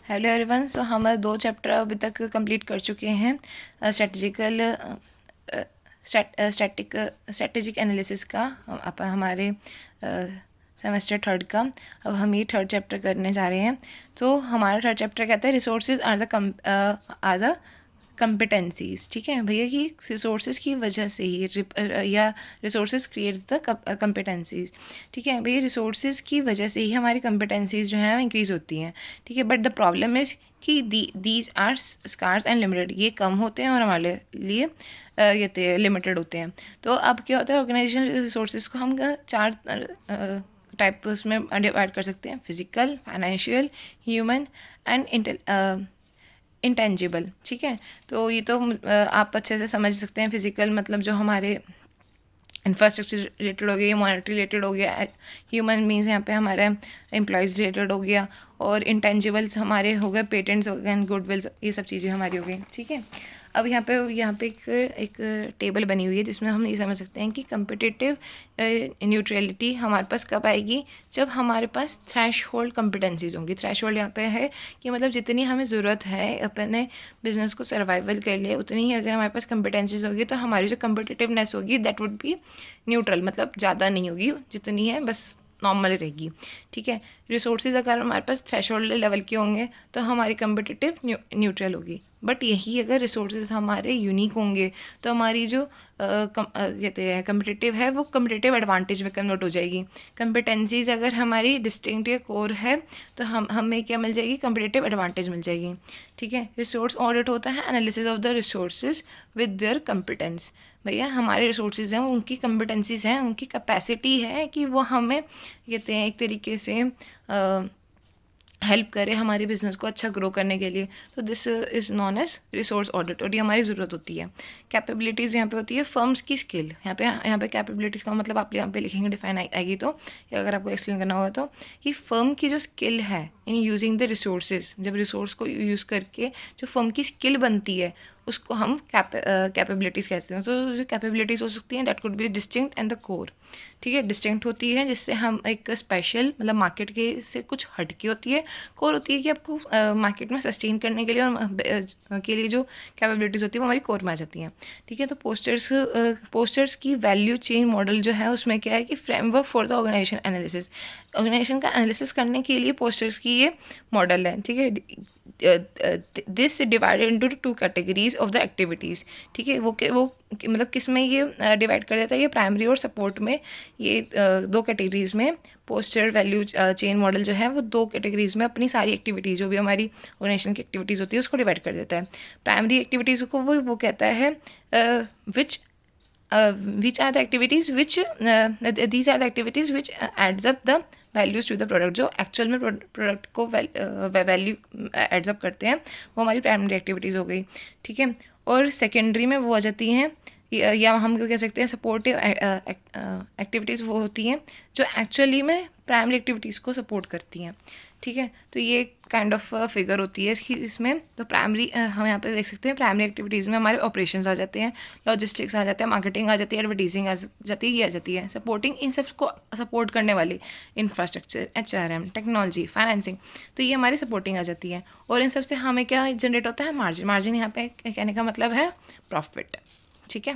Hello everyone. सो हमारे 2 chapter अभी तक कंप्लीट कर चुके हैं स्ट्रैटेजिक एनालिसिस का हमारे सेमेस्टर 3 का। अब हम ये 3rd चैप्टर करने जा रहे हैं। तो हमारा 3rd चैप्टर कहता है रिसोर्सेज आर द कंपिटेंसीज। ठीक है भैया, कि रिसोर्सेज की वजह से ही या रिसोर्सेज क्रिएट्स द कंपिटेंसीज। ठीक है भैया, रिसोर्सेज की वजह से ही हमारी कंपिटेंसीज जो हैं इंक्रीज़ होती हैं। ठीक है, बट द प्रॉब्लम इज़ कि these are scarce and limited, ये कम होते हैं और हमारे लिए ये लिमिटेड होते हैं। तो अब क्या होता है, ऑर्गेनाइजेशन रिसोर्सेज को हम 4 टाइप उसमें डिवाइड कर सकते हैं: physical, financial, human and intangible. ठीक है, तो ये तो आप अच्छे से समझ सकते हैं। फिजिकल मतलब जो हमारे इंफ्रास्ट्रक्चर रिलेटेड हो गया, मॉनेटरी रिलेटेड हो गया। ह्यूमन मीन्स यहाँ पे हमारे एम्प्लॉयज़ रिलेटेड हो गया। और इंटेंजिबल्स हमारे हो गए पेटेंट्स हो गए, गुडविल्स, ये सब चीज़ें हमारी हो गई। ठीक है, अब यहाँ पे एक टेबल बनी हुई है जिसमें हम ये समझ सकते हैं कि कम्पिटिटिव न्यूट्रलिटी हमारे पास कब आएगी, जब हमारे पास थ्रैश होल्ड कम्पिटेंसीज होंगी। थ्रैश होल्ड यहाँ पे है कि मतलब जितनी हमें ज़रूरत है अपने बिजनेस को सर्वाइवल के लिए, उतनी ही अगर हमारे पास कम्पिटेंसीज होगी तो हमारी जो कम्पिटिटिवनेस होगी दैट वुड बी न्यूट्रल, मतलब ज़्यादा नहीं होगी, जितनी है बस नॉर्मल रहेगी। ठीक है, रिसोर्सेज अगर हमारे पास थ्रेशोल्ड लेवल के होंगे तो हमारी कम्पिटिटिव न्यूट्रल होगी। बट यही अगर रिसोर्सेज हमारे यूनिक होंगे तो हमारी जो कहते हैं कम्पिटिटिव है वो कम्पिटिटिव एडवांटेज में कन्वर्ट हो जाएगी। कम्पिटेंसीज अगर हमारी डिस्टिंक्ट या कोर है तो हमें क्या मिल जाएगी, कम्पिटिटिव एडवांटेज मिल जाएगी। ठीक है, रिसोर्स ऑडिट होता है analysis of the resources with their competence. भैया हमारे रिसोर्सेज हैं, उनकी कम्पिटेंसीज हैं, उनकी कैपेसिटी है कि वो हमें कहते हैं एक तरीके से हेल्प करे हमारे बिज़नेस को अच्छा ग्रो करने के लिए। तो this is known as resource audit और ये हमारी ज़रूरत होती है। कैपेबिलिटीज़ यहाँ पे होती है फर्म्स की स्किल। यहाँ पे कैपेबिलिटीज़ का मतलब आप यहाँ पे लिखेंगे डिफाइन आएगी तो, या अगर आपको एक्सप्लेन करना होगा तो, कि फ़र्म की जो स्किल है इन यूजिंग द रिसोर्सेज, जब रिसोर्स को यूज़ करके जो फर्म की स्किल बनती है उसको हम कैपेबिलिटीज़ कहते हैं। तो जो कैपेबिलिटीज़ हो सकती हैं that could be distinct and the core. ठीक है, डिस्टिंक्ट होती है जिससे हम एक स्पेशल मतलब मार्केट के से कुछ हटके होती है। कोर होती है कि आपको मार्केट में सस्टेन करने के लिए और के लिए जो कैपेबिलिटीज़ होती है वो हमारी कोर में आ जाती हैं। ठीक है, तो पोस्टर्स की वैल्यू चेन मॉडल जो है उसमें क्या है कि framework for the organisation analysis. Organisation का एनालिसिस करने के लिए पोस्टर्स की ये मॉडल है। ठीक है, this divided into 2 categories of the activities. ठीक है, वो मतलब किस में ये डिवाइड कर देता है, ये प्राइमरी और सपोर्ट में, ये 2 कैटेगरीज में पोस्टर वैल्यू चेन मॉडल जो है वो 2 कैटेगरीज में अपनी सारी एक्टिविटीज़ जो भी हमारी ऑर्गेनाइजेशन की एक्टिविटीज़ होती है उसको डिवाइड कर देता है। प्राइमरी एक्टिविटीज़ को वो कहता है which are the activities which these are the activities which adds up the values to the product, जो एक्चुअल में प्रोडक्ट को वैल्यू एड्सअप करते हैं, वो हमारी प्राइमरी एक्टिविटीज़ हो गई। ठीक है, और सेकेंडरी में वो आ जाती हैं, या हम कह सकते हैं सपोर्टिव एक्टिविटीज़ वो होती हैं जो एक्चुअली में प्राइमरी एक्टिविटीज़ को सपोर्ट करती हैं। ठीक है, तो ये काइंड ऑफ फिगर होती है इसमें। तो प्राइमरी हम यहाँ पे देख सकते हैं, प्राइमरी एक्टिविटीज़ में हमारे ऑपरेशंस आ जाते हैं, लॉजिस्टिक्स आ जाते हैं, मार्केटिंग आ जाती है, एडवर्टीजिंग आ जाती है, ये आ जाती है सपोर्टिंग, इन सब को सपोर्ट करने वाली इंफ्रास्ट्रक्चर, HRM, टेक्नोलॉजी, फाइनेंसिंग, तो ये हमारी सपोर्टिंग आ जाती है। और इन सब से हमें क्या जनरेट होता है, मार्जिन। मार्जिन यहाँ पे कहने का मतलब है प्रॉफिट। ठीक है।